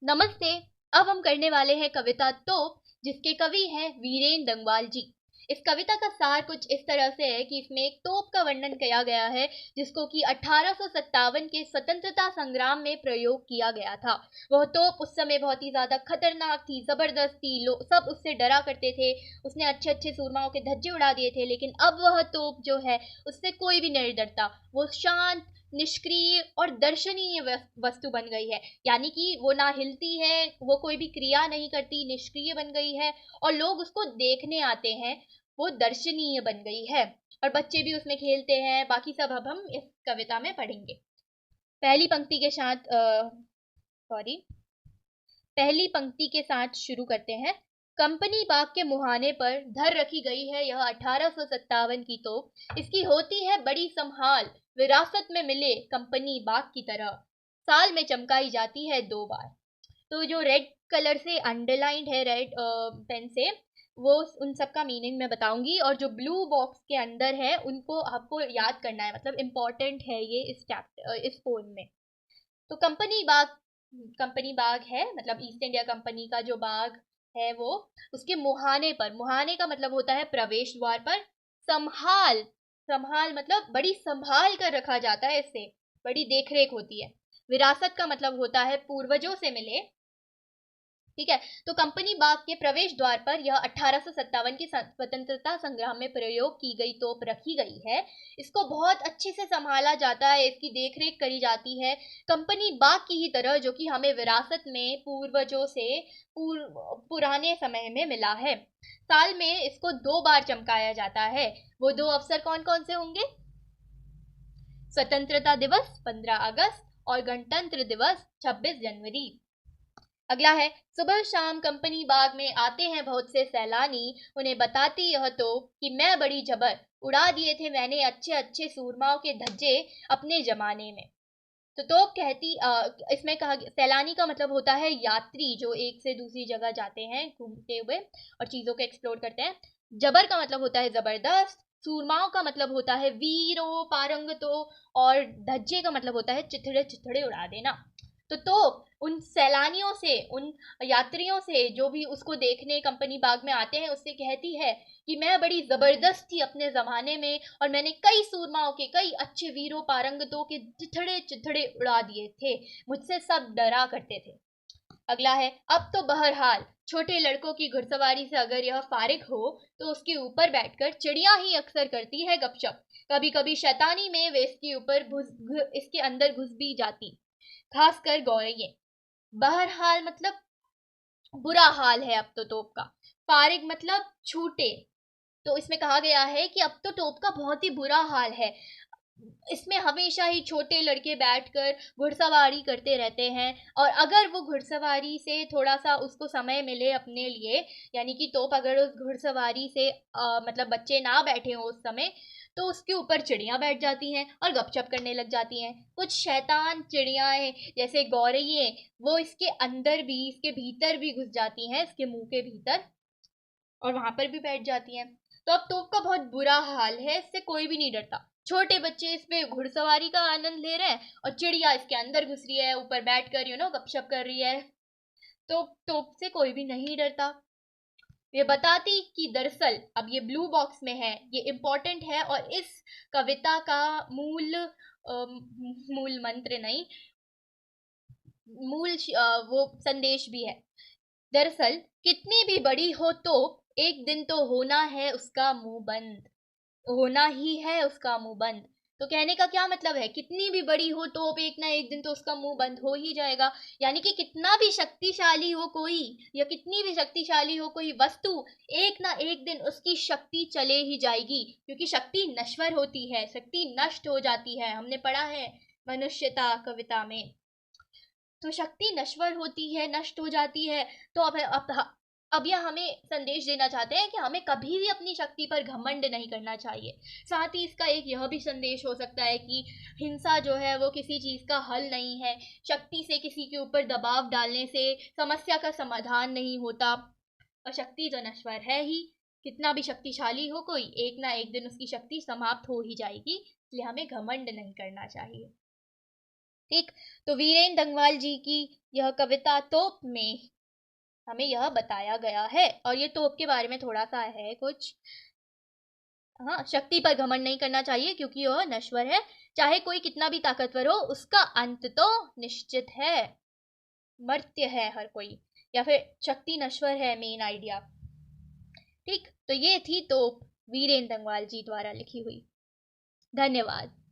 नमस्ते। अब हम करने वाले हैं कविता तोप, जिसके कवि हैं वीरेन डंगवाल जी। इस कविता का सार कुछ इस तरह से है कि इसमें एक तोप का वर्णन किया गया है, जिसको कि 1857 के स्वतंत्रता संग्राम में प्रयोग किया गया था। वह तोप उस समय बहुत ही ज्यादा खतरनाक थी, जबरदस्त थी, लोग सब उससे डरा करते थे। उसने अच्छे अच्छे सूरमाओं के धज्जे उड़ा दिए थे, लेकिन अब वह तोप जो है उससे कोई भी नहीं डरता। वो शांत, निष्क्रिय और दर्शनीय वस्तु बन गई है। यानी कि वो ना हिलती है, वो कोई भी क्रिया नहीं करती, निष्क्रिय बन गई है और लोग उसको देखने आते हैं। वो दर्शनीय बन गई है और बच्चे भी उसमें खेलते हैं। बाकी सब अब हम इस कविता में पढ़ेंगे। पहली पंक्ति के साथ सॉरी पहली पंक्ति के साथ शुरू करते हैं। कंपनी बाग के मुहाने पर धर रखी गई है यह 1857 की तोप। इसकी होती है बड़ी संभाल, विरासत में मिले कंपनी बाग की तरह। साल में चमकाई जाती है 2 बार। तो जो रेड कलर से अंडरलाइंड है, रेड पेन से, वो उन सब का मीनिंग मैं बताऊंगी। और जो ब्लू बॉक्स के अंदर है उनको आपको याद करना है, मतलब इम्पोर्टेंट है ये इस चैप्टर इस पोएम में। तो कंपनी बाग है, मतलब ईस्ट इंडिया कंपनी का जो बाग है वो उसके मुहाने पर, मुहाने का मतलब होता है प्रवेश द्वार पर। संभाल, संभाल मतलब बड़ी संभाल कर रखा जाता है, इससे बड़ी देखरेख होती है। विरासत का मतलब होता है पूर्वजों से मिले। ठीक है। तो कंपनी बाग के प्रवेश द्वार पर यह 1857 की स्वतंत्रता संग्राम में प्रयोग की गई तोप रखी गई है। इसको बहुत अच्छे से संभाला जाता है, इसकी देखरेख करी जाती है, कंपनी बाग की ही तरह, जो कि हमें विरासत में पूर्वजों से पुराने समय में मिला है। साल में इसको 2 बार चमकाया जाता है। वो 2 अवसर कौन कौन से होंगे? स्वतंत्रता दिवस 15 अगस्त और गणतंत्र दिवस 26 जनवरी। अगला है, सुबह शाम कंपनी बाग में आते हैं बहुत से सैलानी, उन्हें बताती यह तो कि मैं बड़ी जबर, उड़ा दिए थे मैंने अच्छे अच्छे सूरमाओं के धज्जे अपने जमाने में। तो तोप कहती इसमें कहा सैलानी का मतलब होता है यात्री, जो एक से दूसरी जगह जाते हैं घूमते हुए और चीजों को एक्सप्लोर करते हैं। जबर का मतलब होता है जबरदस्त। सूरमाओं का मतलब होता है वीरों, पारंगतों। और धज्जे का मतलब होता है चिथड़े चिथड़े उड़ा देना। तो उन सैलानियों से, उन यात्रियों से जो भी उसको देखने कंपनी बाग में आते हैं, उससे कहती है कि मैं बड़ी जबरदस्त थी अपने जमाने में और मैंने कई सूरमाओं के, कई अच्छे वीरों पारंगतों के चिथड़े चिथड़े उड़ा दिए थे। मुझसे सब डरा करते थे। अगला है, अब तो बहरहाल छोटे लड़कों की घुड़सवारी से अगर यह फारिग हो तो उसके ऊपर बैठकर चिड़िया ही अक्सर करती है गपशप। कभी कभी शैतानी में वे इसके ऊपर इसके अंदर घुस भी जाती, खासकर गौरैये। बहरहाल मतलब बुरा हाल है अब तो तोप का। फारिग मतलब छूटे। तो इसमें कहा गया है कि अब तो तोप का बहुत ही बुरा हाल है। इसमें हमेशा ही छोटे लड़के बैठकर घुड़सवारी करते रहते हैं, और अगर वो घुड़सवारी से थोड़ा सा उसको समय मिले अपने लिए, यानी कि तोप अगर उस घुड़सवारी से मतलब बच्चे ना बैठे हों उस समय, तो उसके ऊपर चिड़ियां बैठ जाती हैं और गपशप करने लग जाती हैं। कुछ शैतान चिड़ियाएं जैसे गौरैये, वो इसके अंदर भी, इसके भीतर भी घुस जाती हैं, इसके मुंह के भीतर, और वहां पर भी बैठ जाती हैं। तो अब तोप का बहुत बुरा हाल है, इससे कोई भी नहीं डरता। छोटे बच्चे इस पे घुड़सवारी का आनंद ले रहे हैं और चिड़िया इसके अंदर घुस रही है, ऊपर बैठ कर गपशप कर रही है। तो तोप से कोई भी नहीं डरता। ये बताती कि दरअसल अब ये ब्लू बॉक्स में है, ये इम्पोर्टेंट है, और इस कविता का मूल मंत्र नहीं, वो संदेश भी है। दरअसल कितनी भी बड़ी हो तो एक दिन तो होना है उसका मुंह बंद, होना ही है उसका मुंह बंद। तो कहने का क्या मतलब है, कितनी भी बड़ी हो तो एक ना एक दिन तो उसका मुंह बंद हो ही जाएगा। यानी कि कितना भी शक्तिशाली हो कोई, या कितनी भी शक्तिशाली हो कोई वस्तु, एक ना एक दिन उसकी शक्ति चले ही जाएगी, क्योंकि शक्ति नश्वर होती है, शक्ति नष्ट हो जाती है। हमने पढ़ा है मनुष्यता कविता में। तो शक्ति नश्वर होती है, नष्ट हो जाती है। तो अब यह हमें संदेश देना चाहते हैं कि हमें कभी भी अपनी शक्ति पर घमंड नहीं करना चाहिए। साथ ही इसका एक यह भी संदेश हो सकता है कि हिंसा जो है वो किसी चीज का हल नहीं है। शक्ति से किसी के ऊपर दबाव डालने से समस्या का समाधान नहीं होता, और शक्ति तो नश्वर है ही। कितना भी शक्तिशाली हो कोई, एक ना एक दिन उसकी शक्ति समाप्त हो ही जाएगी, इसलिए हमें घमंड नहीं करना चाहिए। ठीक, तो वीरेंद्र दंगवाल जी की यह कविता तोप में हमें यह बताया गया है। और ये तोप के बारे में थोड़ा सा है कुछ। हाँ, शक्ति पर घमंड नहीं करना चाहिए क्योंकि वह नश्वर है। चाहे कोई कितना भी ताकतवर हो, उसका अंत तो निश्चित है। मर्त्य है हर कोई, या फिर शक्ति नश्वर है, मेन आइडिया। ठीक, तो ये थी तोप वीरेंद्र दंगवाल जी द्वारा लिखी हुई। धन्यवाद।